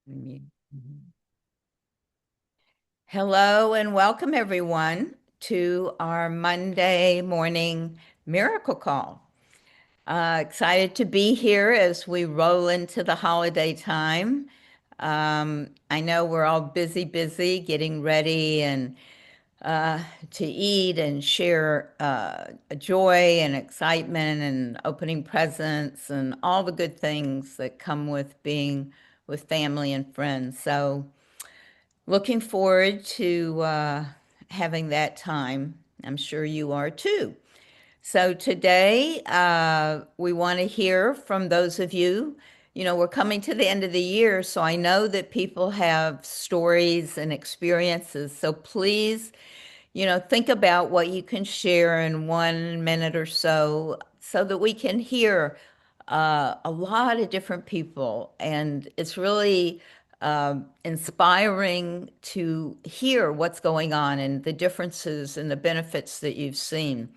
Mhm. Hello and welcome everyone to our Monday morning miracle call. Excited to be here as we roll into the holiday time. I know we're all busy getting ready and uh, to eat and share joy and excitement and opening presents and all the good things that come with being with family and friends. So looking forward to having that time. I'm sure you are too. So today, we want to hear from those of you. You know, we're coming to the end of the year, so I know that people have stories and experiences. So please, think about what you can share in 1 minute or so that we can hear a lot of different people. And it's really inspiring to hear what's going on and the differences and the benefits that you've seen.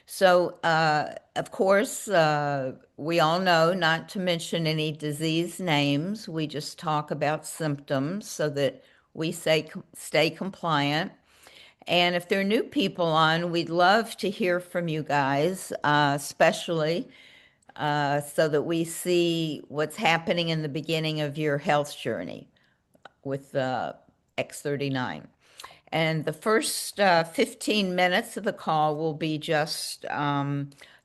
So, of course, we all know not to mention any disease names. We just talk about symptoms so that we stay compliant. And if there are new people on, we'd love to hear from you guys, especially so that we see what's happening in the beginning of your health journey with X39. And the first 15 minutes of the call will be just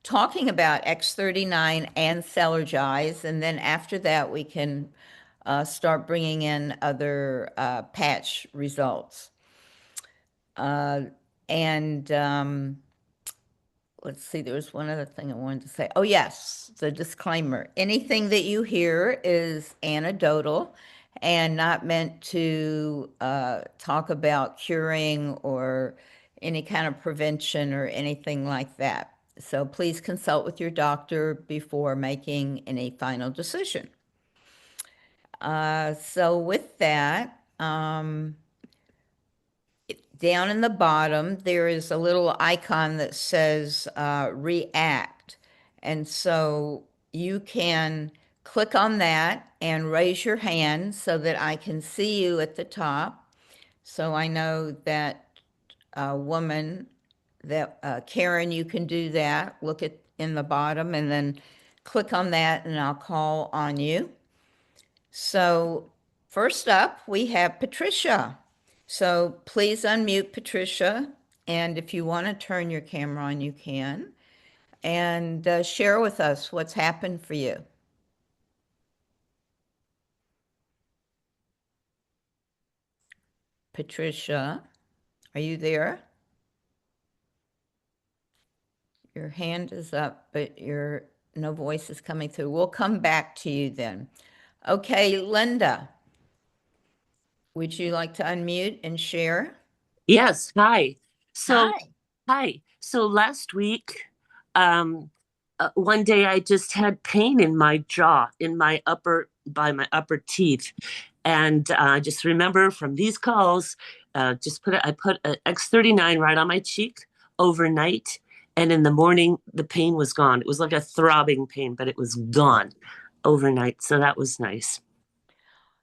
talking about X39 and Celergize. And then after that, we can start bringing in other patch results. And let's see, there was one other thing I wanted to say. Oh, yes, the disclaimer. Anything that you hear is anecdotal and not meant to talk about curing or any kind of prevention or anything like that. So please consult with your doctor before making any final decision. So with that, down in the bottom, there is a little icon that says react. And so you can click on that and raise your hand so that I can see you at the top. So I know that woman, that Karen, you can do that. Look at in the bottom and then click on that and I'll call on you. So first up, we have Patricia. So please unmute Patricia. And if you want to turn your camera on, you can. And share with us what's happened for you. Patricia, are you there? Your hand is up, but your no voice is coming through. We'll come back to you then. Okay, Linda, would you like to unmute and share? Yes, hi. So, Hi. hi. So last week, um, one day I just had pain in my jaw, by my upper teeth. And I just remember from these calls, I put an X39 right on my cheek overnight. And in the morning, the pain was gone. It was like a throbbing pain, but it was gone overnight. So that was nice.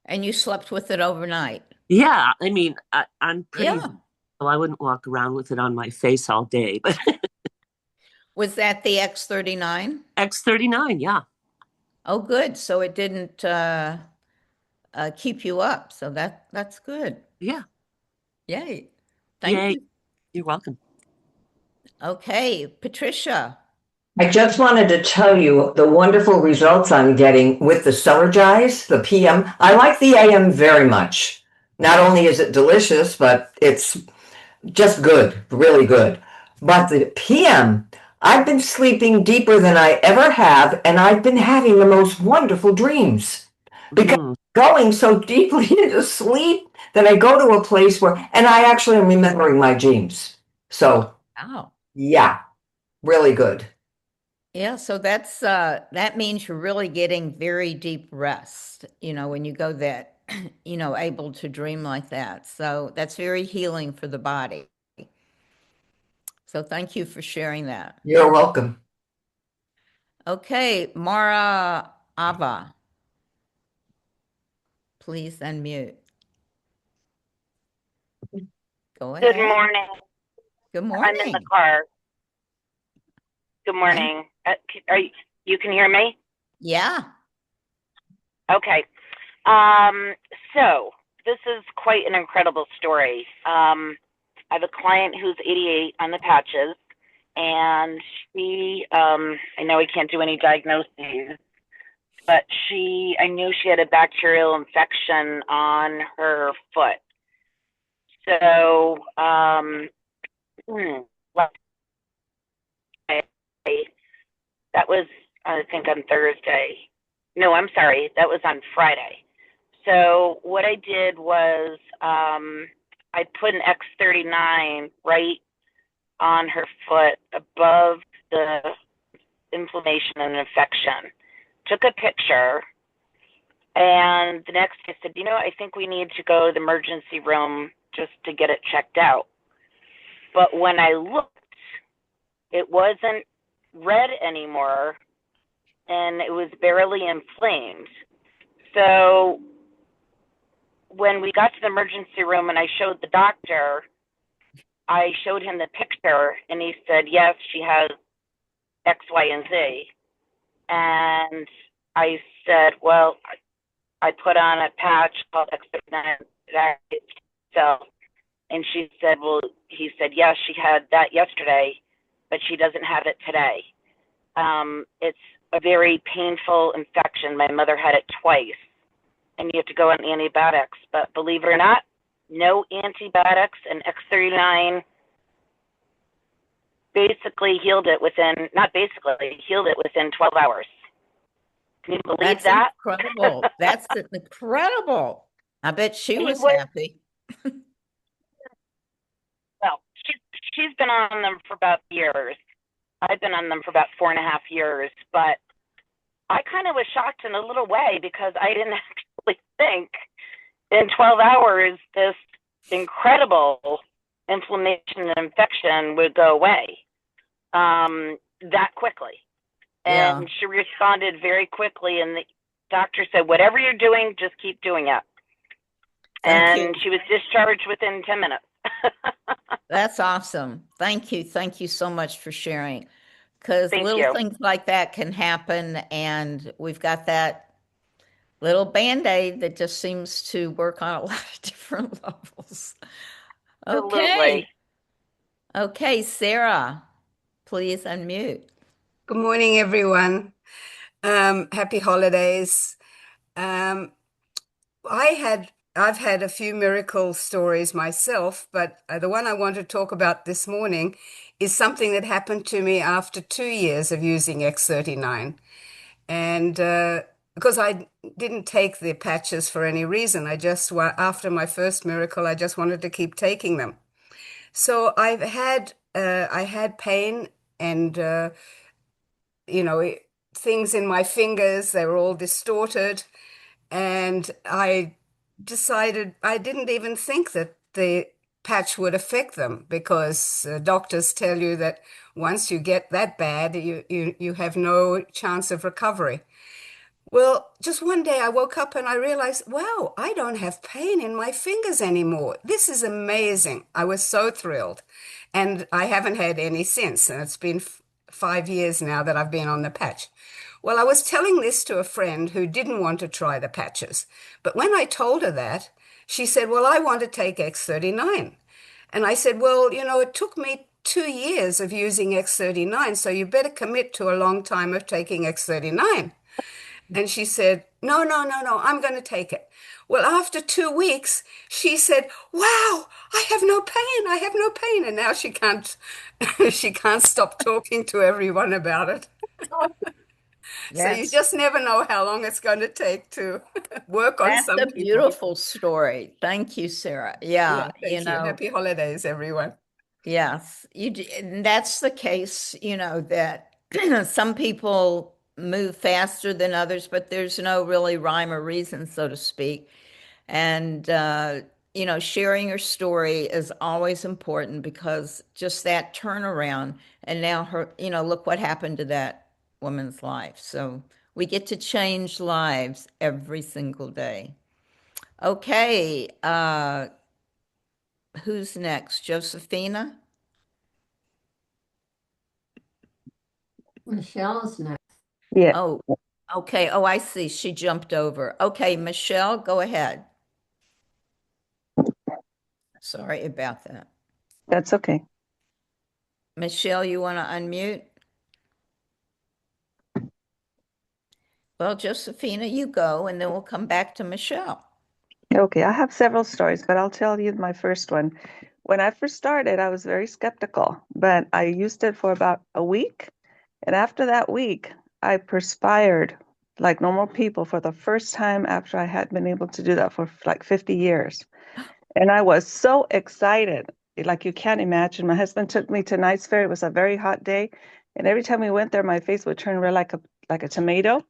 And you slept with it overnight? Yeah, I mean, I'm pretty, Yeah. well, I wouldn't walk around with it on my face all day, but Was that the X39? X39, yeah. Oh, good. So it didn't keep you up. So that's good. Yeah. Yay. Thank Yay. you. You're welcome. Okay, Patricia. I just wanted to tell you the wonderful results I'm getting with the Celergize, the PM. I like the AM very much. Not only is it delicious, but it's just good, really good. But the PM, I've been sleeping deeper than I ever have, and I've been having the most wonderful dreams because Mm. going so deeply into sleep that I go to a place where, and I actually am remembering my dreams. So, Wow. yeah, really good. Yeah, so that means you're really getting very deep rest, when you go that, able to dream like that. So that's very healing for the body. So thank you for sharing that. You're welcome. Okay, Mara Ava, please unmute. Go Good ahead. morning. Good I'm in the morning. car. Good Thank- morning. You can hear me? Yeah. Okay. So this is quite an incredible story. I have a client who's 88 on the patches, and I know we can't do any diagnoses, but I knew she had a bacterial infection on her foot. So, last day, that was, I think, on Thursday. No, I'm sorry, that was on Friday. So what I did was I put an X39 right on her foot above the inflammation and infection. Took a picture, and the next day I said, I think we need to go to the emergency room just to get it checked out. But when I looked, it wasn't red anymore, and it was barely inflamed. So when we got to the emergency room and I showed the doctor, I showed him the picture, and he said, yes, she has X, Y, and Z. And I said, well, I put on a patch called X39. So, and she said, well, he said, yes, she had that yesterday, but she doesn't have it today. It's a very painful infection. My mother had it twice, and you have to go on antibiotics. But believe it or not, no antibiotics, and X39 healed it within 12 hours. Can you believe That's that? incredible. That's incredible. I bet she was happy. Well, she's been on them for about years. I've been on them for about 4.5 years, but I kind of was shocked in a little way because I didn't actually think in 12 hours this incredible inflammation and infection would go away that quickly. And Yeah. she responded very quickly, and the doctor said, whatever you're doing, just keep doing it. Thank And you. she was discharged within 10 minutes. That's awesome. Thank you. Thank you so much for sharing. Because Thank little you. things like that can happen, and we've got that little Band-Aid that just seems to work on a lot of different levels. Okay. Absolutely. Okay, Sarah, please unmute. Good morning, everyone. Happy holidays. I've had a few miracle stories myself, but the one I want to talk about this morning is something that happened to me after 2 years of using X39. And because I didn't take the patches for any reason, after my first miracle, I just wanted to keep taking them. So I had pain and things in my fingers, they were all distorted. And I decided I didn't even think that the patch would affect them because doctors tell you that once you get that bad, you have no chance of recovery. Well, just one day I woke up and I realized, wow, I don't have pain in my fingers anymore. This is amazing. I was so thrilled. And I haven't had any since. And it's been 5 years now that I've been on the patch. Well, I was telling this to a friend who didn't want to try the patches. But when I told her that, she said, well, I want to take X39. And I said, well, it took me 2 years of using X39, so you better commit to a long time of taking X39. And she said, no, no, no, no, I'm going to take it. Well, after 2 weeks, she said, wow, I have no pain. I have no pain. And now she can't, she can't stop talking to everyone about it. So you just never know how long it's going to take to work on some That's a people. beautiful story. Thank you, Sarah. Yeah, Thank you. Happy holidays, everyone. yes, and that's the case, that some people move faster than others, but there's no really rhyme or reason, so to speak. And sharing your story is always important because just that turnaround, and now look what happened to that woman's life. So we get to change lives every single day. Okay, who's next? Josephina? Michelle's next. Yeah, Oh, okay. Oh, I see. She jumped over. Okay, Michelle, go ahead. Sorry about that. that's okay. Michelle, you want to unmute? Well, Josephina, you go, and then we'll come back to Michelle. Okay, I have several stories, but I'll tell you my first one. When I first started, I was very skeptical, but I used it for about a week. And after that week, I perspired like normal people for the first time after I had been able to do that for like 50 years. And I was so excited. Like you can't imagine. My husband took me to Knight's Fair. It was a very hot day. And every time we went there, my face would turn red like a tomato.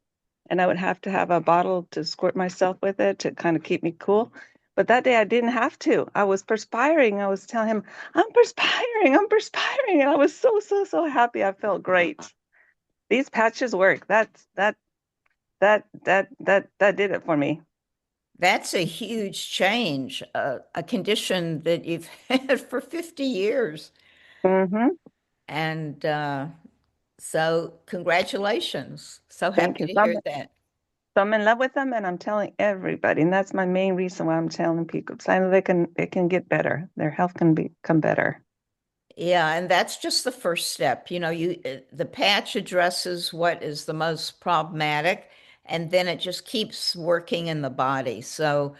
And I would have to have a bottle to squirt myself with it to kind of keep me cool. But that day I didn't have to. I was perspiring. I was telling him, I'm perspiring, I'm perspiring. And I was so, so, so happy. I felt great. These patches work. That did it for me. That's a huge change, a condition that you've had for 50 years. Mm-hmm. And so congratulations. So Thank happy you. to So hear that. I'm in love with them, and I'm telling everybody, and that's my main reason why I'm telling people. So I know it can get better. Their health can become better. Yeah, and that's just the first step. The patch addresses what is the most problematic, and then it just keeps working in the body. So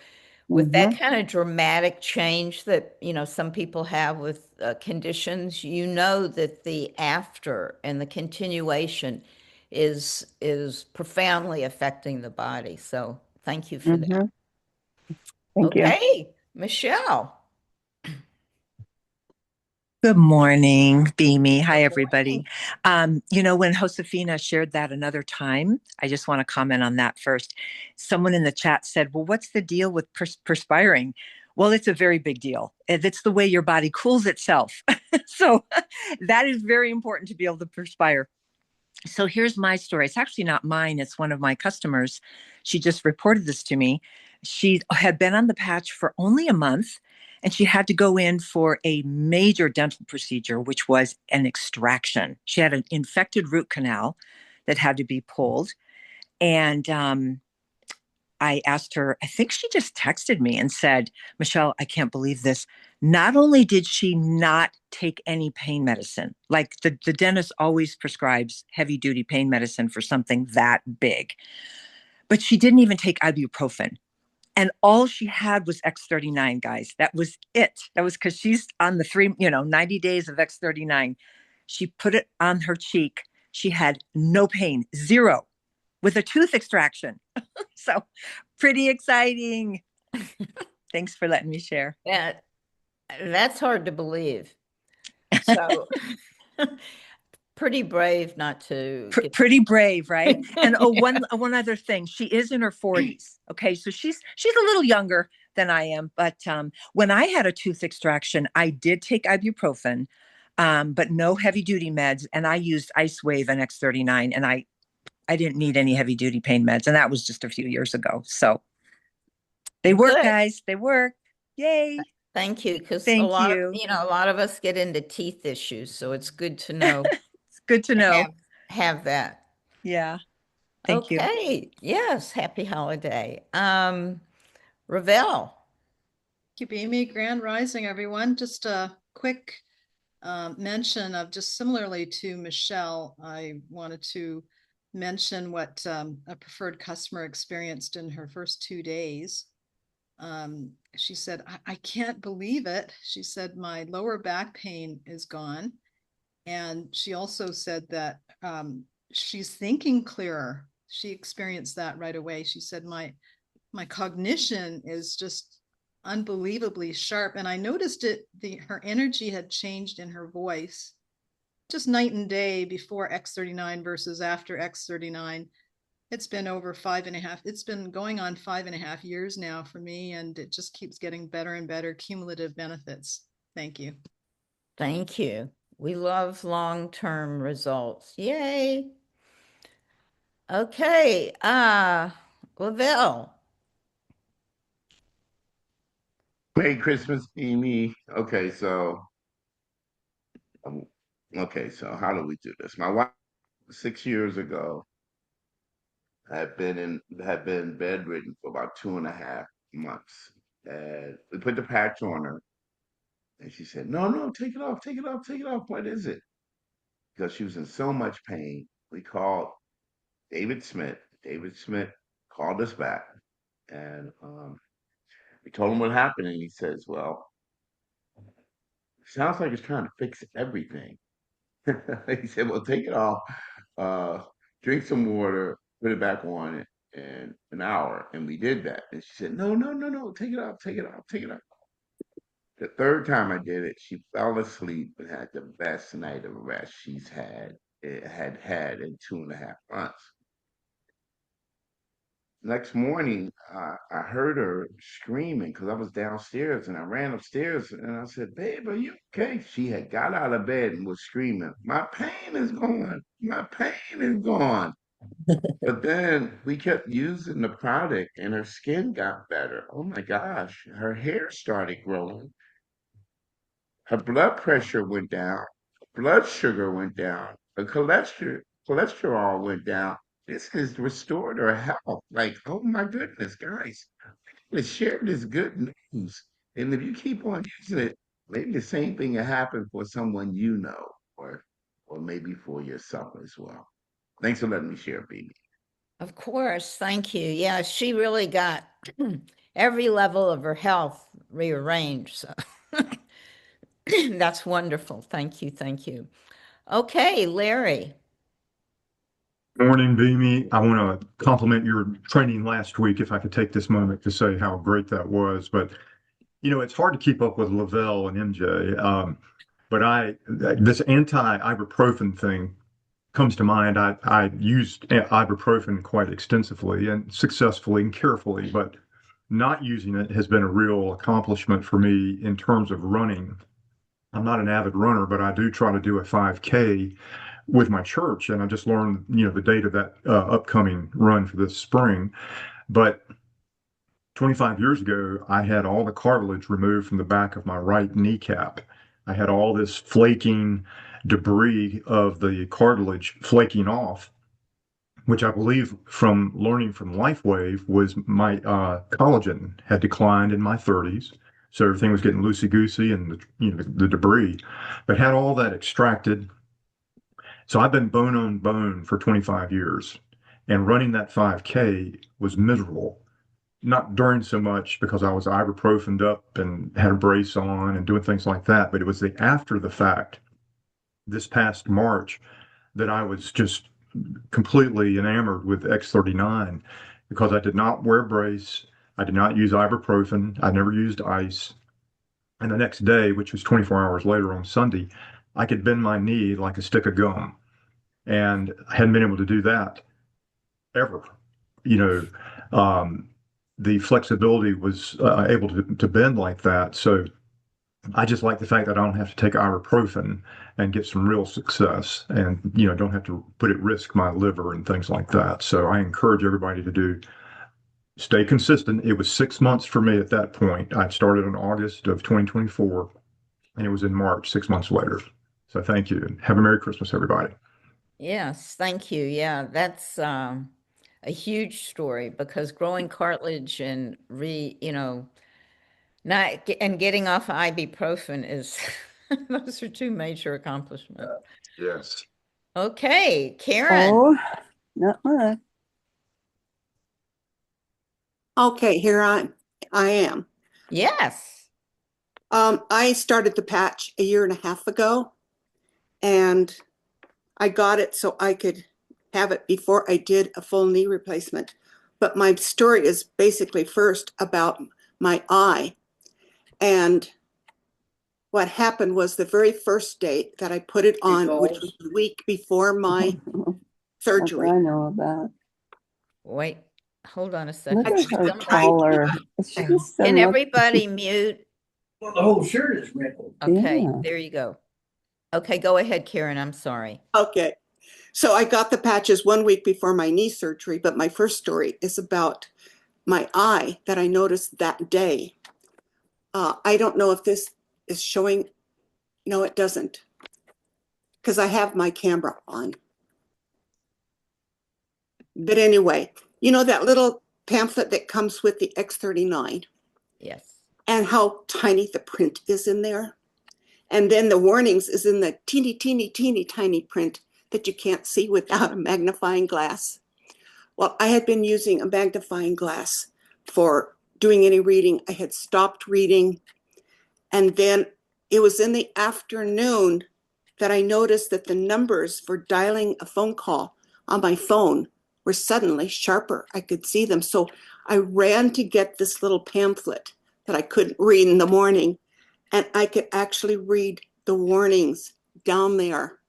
with that Mm-hmm. kind of dramatic change that, some people have with conditions, that the after and the continuation is profoundly affecting the body. So thank you for that. Mm-hmm. Thank you. Okay, Michelle. Good morning, Beamy. Hi, Good everybody. morning. When Josefina shared that another time, I just want to comment on that first. Someone in the chat said, well, what's the deal with perspiring? Well, it's a very big deal. It's the way your body cools itself. So that is very important to be able to perspire. So here's my story. It's actually not mine. It's one of my customers. She just reported this to me. She had been on the patch for only a month, and she had to go in for a major dental procedure, which was an extraction. She had an infected root canal that had to be pulled. And I asked her, I think she just texted me and said, Michelle, I can't believe this. Not only did she not take any pain medicine, like the dentist always prescribes heavy duty pain medicine for something that big, but she didn't even take ibuprofen. And all she had was X39, guys. That was it. That was because she's on the 90 days of X39. She put it on her cheek. She had no pain, zero, with a tooth extraction. So pretty exciting. Thanks for letting me share. That's hard to believe. So pretty brave not to pretty brave, right? And one other thing, she is in her 40s. Okay, so she's a little younger than I am, but when I had a tooth extraction, I did take ibuprofen, but no heavy duty meds, and I used Ice Wave and X39, and I didn't need any heavy duty pain meds, and that was just a few years ago. So they work, Good. guys. They work. Yay. Thank you. Because Thank a you. lot of us get into teeth issues, so it's good to know. It's good to know. Have that. Yeah. Thank you. Okay. Yes. Happy holiday. Ravel. Thank you, Amy. Grand Rising, everyone. Just a quick mention of just similarly to Michelle, I wanted to mention what a preferred customer experienced in her first 2 days. She said, I can't believe it. She said, my lower back pain is gone. And she also said that she's thinking clearer. She experienced that right away. She said, my cognition is just unbelievably sharp. And I noticed her energy had changed in her voice, just night and day before X39 versus after X39. It's been over 5.5. It's been going on 5.5 years now for me, and it just keeps getting better and better. Cumulative benefits. Thank you. Thank you. We love long-term results. Yay. Okay. Lavelle. Merry Christmas, Amy. Okay, so how do we do this? My wife, 6 years ago, had been bedridden for about 2.5 months, and we put the patch on her, and she said, "No, no, take it off, take it off, take it off. What is it?" Because she was in so much pain. We called David Smith. David Smith called us back, and we told him what happened, and he says, "Well, sounds like it's trying to fix everything." He said, "Well, take it off, uh, drink some water, put it back on in an hour." And we did that. And she said, "No, no, no, no, take it off, take it off, take it off." The third time I did it, she fell asleep and had the best night of rest she's had in 2.5 months. Next morning, I heard her screaming because I was downstairs, and I ran upstairs and I said, "Babe, are you okay?" She had got out of bed and was screaming, "My pain is gone. My pain is gone." But then we kept using the product and her skin got better. Oh my gosh, her hair started growing. Her blood pressure went down. Blood sugar went down. Her cholesterol went down. This has restored her health. Like, oh my goodness, guys, let's share this good news. And if you keep on using it, maybe the same thing will happen for someone you know, or maybe for yourself as well. Thanks for letting me share, baby. Of course, thank you. Yeah, she really got every level of her health rearranged. So that's wonderful. Thank you. Thank you. Okay, Larry. Morning, Beamy. I want to compliment your training last week, if I could take this moment to say how great that was. But, it's hard to keep up with Lavelle and MJ. But this anti-ibuprofen thing comes to mind. I used ibuprofen quite extensively and successfully and carefully, but not using it has been a real accomplishment for me in terms of running. I'm not an avid runner, but I do try to do a 5K with my church, and I just learned, the date of that upcoming run for this spring. But 25 years ago, I had all the cartilage removed from the back of my right kneecap. I had all this flaking debris of the cartilage flaking off, which I believe from learning from LifeWave was my collagen had declined in my 30s. So everything was getting loosey-goosey and the debris, but had all that extracted. So I've been bone on bone for 25 years, and running that 5K was miserable. Not during so much because I was ibuprofened up and had a brace on and doing things like that, but it was after the fact, this past March, that I was just completely enamored with X39 because I did not wear a brace. I did not use ibuprofen. I never used ice. And the next day, which was 24 hours later on Sunday, I could bend my knee like a stick of gum. And I hadn't been able to do that ever. The flexibility was able to bend like that. So I just like the fact that I don't have to take ibuprofen and get some real success and, don't have to put at risk my liver and things like that. So I encourage everybody to stay consistent. It was 6 months for me at that point. I started in August of 2024, and it was in March, 6 months later. So thank you. And have a Merry Christmas, everybody. Yes, thank you. Yeah, that's a huge story because growing cartilage and getting off ibuprofen is those are two major accomplishments. Yes. Okay, Karen. Oh, not much. Okay, here I am. Yes. I started the patch a year and a half ago, and I got it so I could have it before I did a full knee replacement. But my story is basically first about my eye. And what happened was the very first date that I put it on, which was the week before my surgery. I know about. Wait, hold on a second. Look at her collar. Can everybody mute? Well, the whole shirt is wrinkled. Okay, Yeah. there you go. Okay, go ahead, Karen. I'm sorry. Okay. So I got the patches 1 week before my knee surgery, but my first story is about my eye that I noticed that day. I don't know if this is showing. No, it doesn't, because I have my camera on. But anyway, you know that little pamphlet that comes with the X39 Yes. and how tiny the print is in there? And then the warnings is in the teeny, teeny, teeny, tiny print that you can't see without a magnifying glass. Well, I had been using a magnifying glass for doing any reading. I had stopped reading. And then it was in the afternoon that I noticed that the numbers for dialing a phone call on my phone were suddenly sharper. I could see them. So I ran to get this little pamphlet that I couldn't read in the morning. And I could actually read the warnings down there.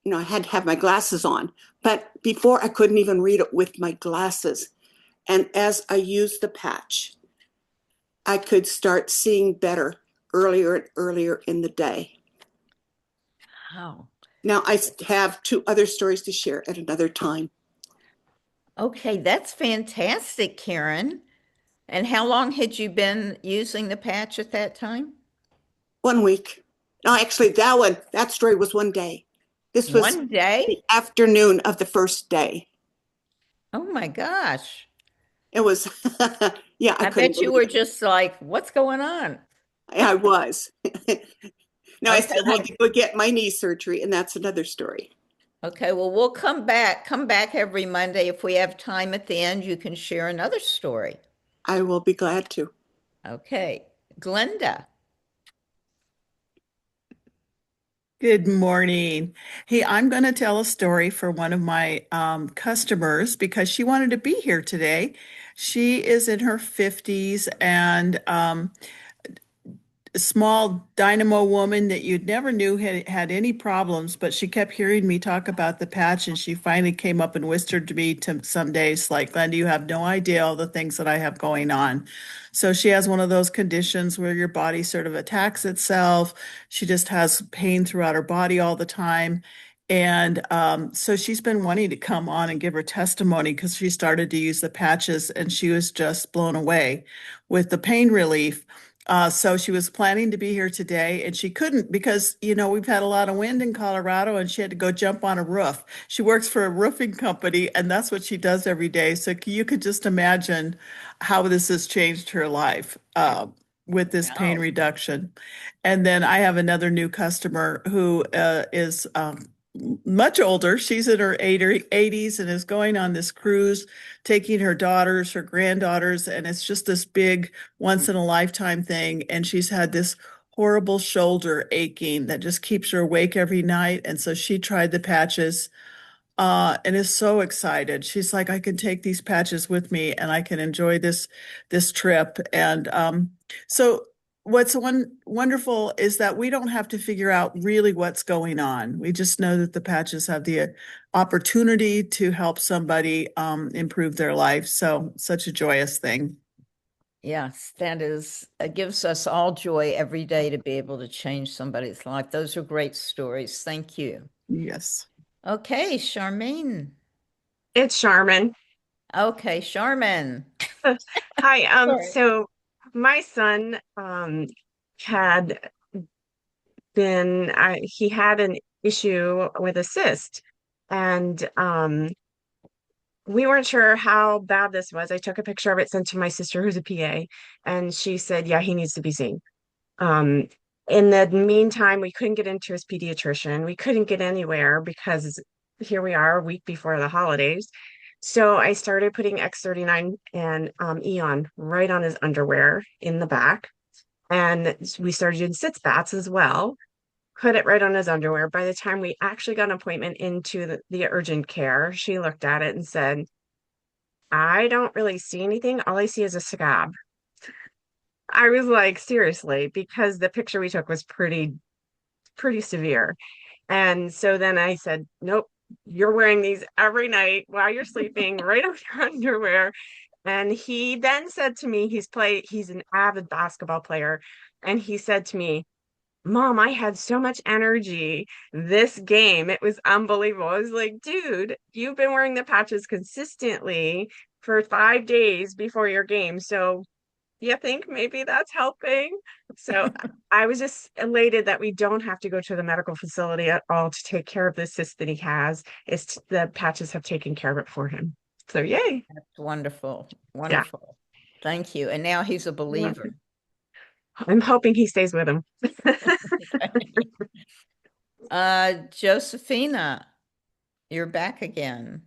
You know, I had to have my glasses on, but before I couldn't even read it with my glasses. And as I used the patch, I could start seeing better earlier and earlier in the day. Wow. Now I have 2 other stories to share at another time. Okay, that's fantastic, Karen. And how long had you been using the patch at that time? 1 week. No, actually that story was 1 day. This was One day? the afternoon of the first day. Oh my gosh. It was, yeah, I I couldn't bet you believe were it. just like, what's going on? I was. No, I Okay, still had to go get my knee surgery, and that's another story. okay, well, we'll come back every Monday. If we have time at the end, you can share another story. I will be glad to. Okay, Glenda. Good morning. Hey, I'm going to tell a story for one of my customers because she wanted to be here today. She is in her 50s and a small dynamo woman that you'd never knew had any problems, but she kept hearing me talk about the patch, and she finally came up and whispered to me some days like, Glenda, you have no idea all the things that I have going on. So she has one of those conditions where your body sort of attacks itself. She just has pain throughout her body all the time. And so she's been wanting to come on and give her testimony because she started to use the patches and she was just blown away with the pain relief. So she was planning to be here today and she couldn't because, you know, we've had a lot of wind in Colorado and she had to go jump on a roof. She works for a roofing company and that's what she does every day. So you could just imagine how this has changed her life with this pain Wow. reduction. And then I have another new customer who is much older. She's in her 80s and is going on this cruise, taking her daughters, her granddaughters, and it's just this big once in a lifetime thing. And she's had this horrible shoulder aching that just keeps her awake every night. And so she tried the patches and is so excited. She's like, I can take these patches with me and I can enjoy this trip. And so what's wonderful is that we don't have to figure out really what's going on. We just know that the patches have the opportunity to help somebody improve their life. So such a joyous thing. Yes, that is, it gives us all joy every day to be able to change somebody's life. Those are great stories. Thank you. Yes. Okay, Charmaine. It's Charmin. Okay, Charmin. Hi. Sorry. So my son had been he had an issue with a cyst, and we weren't sure how bad this was. I took a picture of it, sent to my sister who's a PA, and she said, yeah, he needs to be seen. In the meantime, we couldn't get into his pediatrician. We couldn't get anywhere because here we are a week before the holidays. So I started putting X39 and Eon right on his underwear in the back. And we started doing sitz baths as well. Put it right on his underwear. By the time we actually got an appointment into the urgent care, she looked at it and said, I don't really see anything. All I see is a scab. I was like, seriously, because the picture we took was pretty severe. And so then I said, nope, you're wearing these every night while you're sleeping, right on your underwear. And he then said to me, he's an avid basketball player. And he said to me, Mom, I had so much energy this game. It was unbelievable. I was like, dude, you've been wearing the patches consistently for 5 days before your game. So you think maybe that's helping? So I was just elated that we don't have to go to the medical facility at all to take care of the cyst that he has. The patches have taken care of it for him. So yay. That's wonderful. Yeah. Wonderful. Thank you. And now he's a You're believer. welcome. I'm hoping he stays with him. Josephina, you're back again.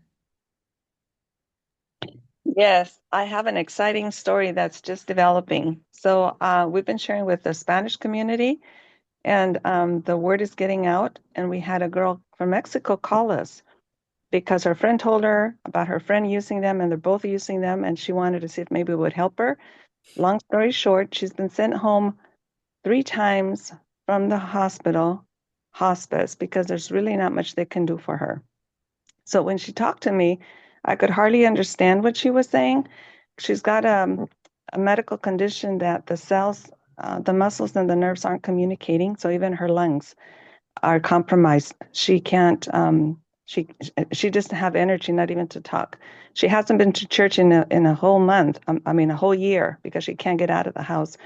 Yes, I have an exciting story that's just developing. So we've been sharing with the Spanish community, and the word is getting out. And we had a girl from Mexico call us because her friend told her about her friend using them, and they're both using them, and she wanted to see if maybe it would help her. Long story short, she's been sent home 3 times from the hospice, because there's really not much they can do for her. So when she talked to me, I could hardly understand what she was saying. She's got a medical condition that the cells, the muscles and the nerves aren't communicating. So even her lungs are compromised. She can't, she doesn't have energy, not even to talk. She hasn't been to church in a whole month. I mean, a whole year, because she can't get out of the house.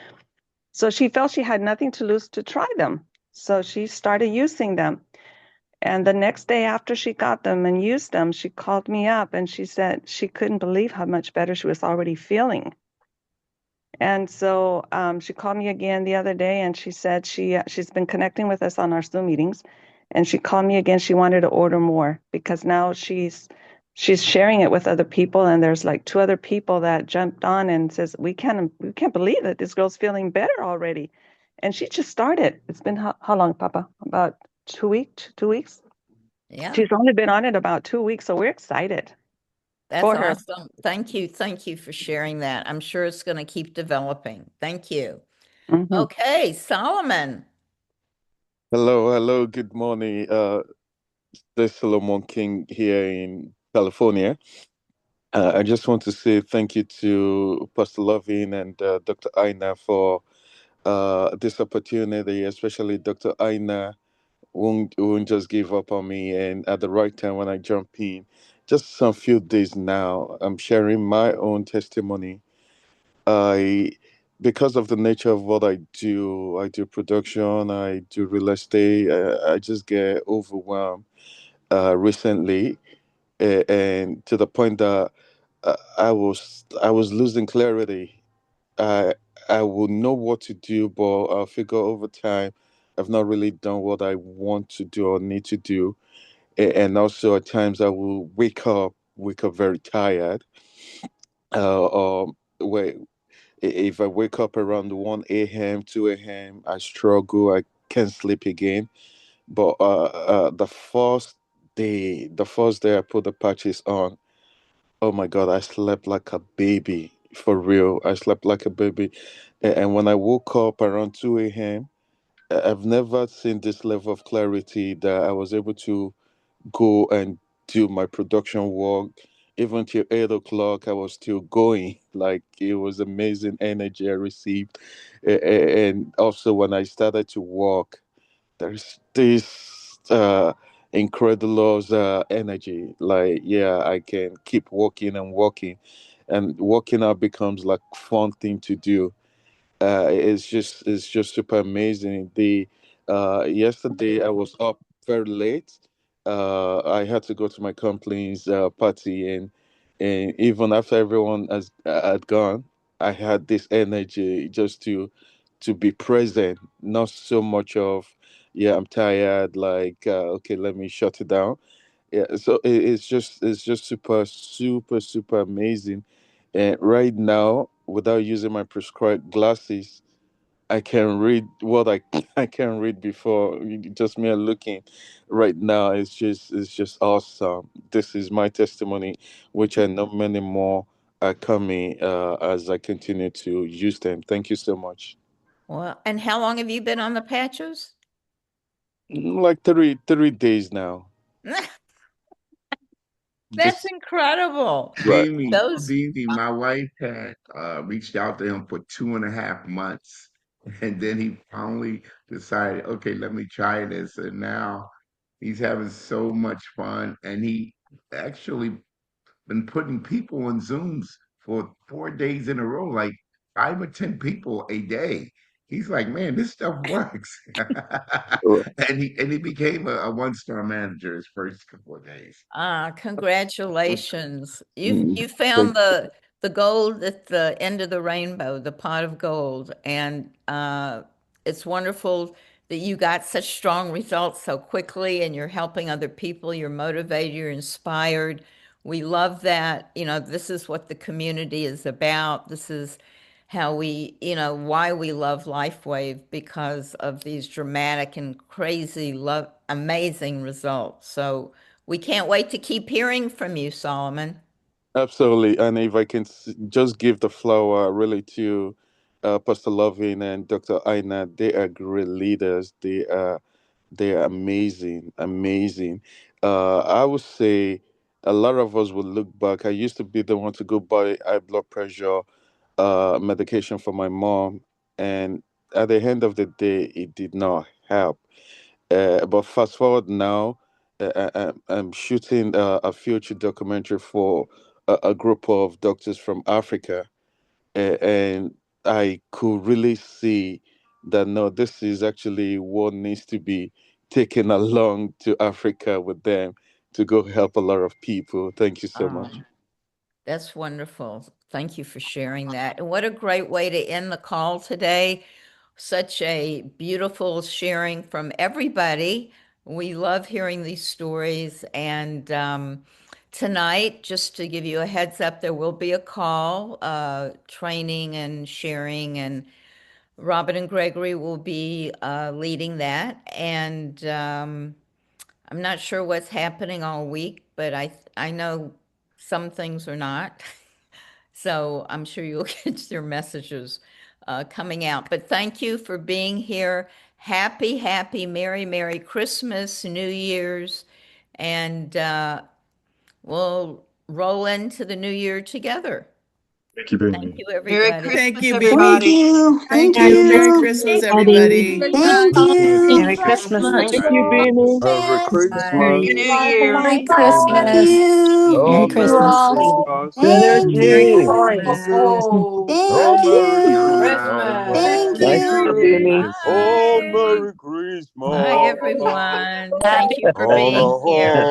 So she felt she had nothing to lose to try them. So she started using them. And the next day after she got them and used them, she called me up and she said she couldn't believe how much better she was already feeling. And so she called me again the other day, and she said she's been connecting with us on our Zoom meetings. And she called me again. She wanted to order more because now she's sharing it with other people. And there's like 2 other people that jumped on and says, we can't believe that this girl's feeling better already. And she just started. It's been how long, Papa? About 2 weeks? 2 weeks? Yeah. She's only been on it about 2 weeks, so we're excited. That's for her. awesome. Thank you. Thank you for sharing that. I'm sure it's going to keep developing. Thank you. Mhm. Okay, Solomon. Hello, good morning. This is Solomon King here in California. I just want to say thank you to Pastor Lovin and Dr. Aina for this opportunity, especially Dr. Aina won't just give up on me, and at the right time when I jump in. Just some few days now, I'm sharing my own testimony. I Because of the nature of what I do production, I do real estate. I just get overwhelmed recently, and to the point that I was losing clarity. I I will know what to do, but I figure over time I've not really done what I want to do or need to do, and also at times I will wake up very tired. Where if I wake up around 1 a.m., 2 a.m., I struggle. I can't sleep again. But the first day I put the patches on, oh my God, I slept like a baby. For real, I slept like a baby. And when I woke up around 2 a.m., I've never seen this level of clarity that I was able to go and do my production work. Even till 8 o'clock, I was still going. Like it was amazing energy I received. And also when I started to walk, there's this incredible energy. Like, yeah, I can keep walking and walking, and walking out becomes like fun thing to do. It's just super amazing. The Yesterday I was up very late. I had to go to my company's party, and even after everyone had gone, I had this energy just to be present. Not so much of, yeah, I'm tired. Like, okay, let me shut it down. Yeah, so it's just super amazing. And right now, without using my prescribed glasses, I can read what I can read before. Just me looking right now. It's just awesome. This is my testimony, which I know many more are coming as I continue to use them. Thank you so much. Well, and how long have you been on the patches? Like three days now. That's Just incredible. right. Those My wife had reached out to him for 2.5 months, and then he finally decided, okay, let me try this. And now he's having so much fun, and he actually been putting people on Zooms for 4 days in a row. Like 5 or 10 people a day. He's like, man, this stuff works. Well, And he became a one-star manager his first couple of days. Congratulations. You thank found the gold at the end of the rainbow, the pot of gold, and it's wonderful that you got such strong results so quickly and you're helping other people, you're motivated, you're inspired. We love that. You know, this is what the community is about. This is how we, why we love LifeWave, because of these dramatic and crazy, amazing results. So we can't wait to keep hearing from you, Solomon. Absolutely. And if I can just give the floor really to Pastor Loving and Dr. Aina, they are great leaders. They are amazing, amazing. I would say a lot of us would look back. I used to be the one to go buy high blood pressure medication for my mom, and at the end of the day, it did not help. But fast forward now, I'm shooting a future documentary for a group of doctors from Africa, and I could really see that no, this is actually what needs to be taken along to Africa with them to go help a lot of people. Thank you so much. That's wonderful. Thank you for sharing that. And what a great way to end the call today. Such a beautiful sharing from everybody. We love hearing these stories. And tonight, just to give you a heads up, there will be a call, training and sharing, and Robert and Gregory will be leading that. And I'm not sure what's happening all week, but I know some things are not. So I'm sure you'll get your messages coming out. But thank you for being here. Happy, Merry Christmas, New Year's, and we'll roll into the new year together. Thank you, Bimmy. Thank you, everybody. Thank you, Thank Bimmy. you. Thank Thank you. Merry you. Christmas, everybody. Thank you. Merry Christmas. Thank Thank you, Beanie. Merry Christmas. Bye. New Year. Thank Amen. you. Oh, Thank you Merry all. Christmas. Thank Merry you. Christmas. Oh, Thank Merry you. Christmas. Thank Thank you. you. Oh, Bye. Merry Bye, Christmas. everyone. Thank you for On being a here. hot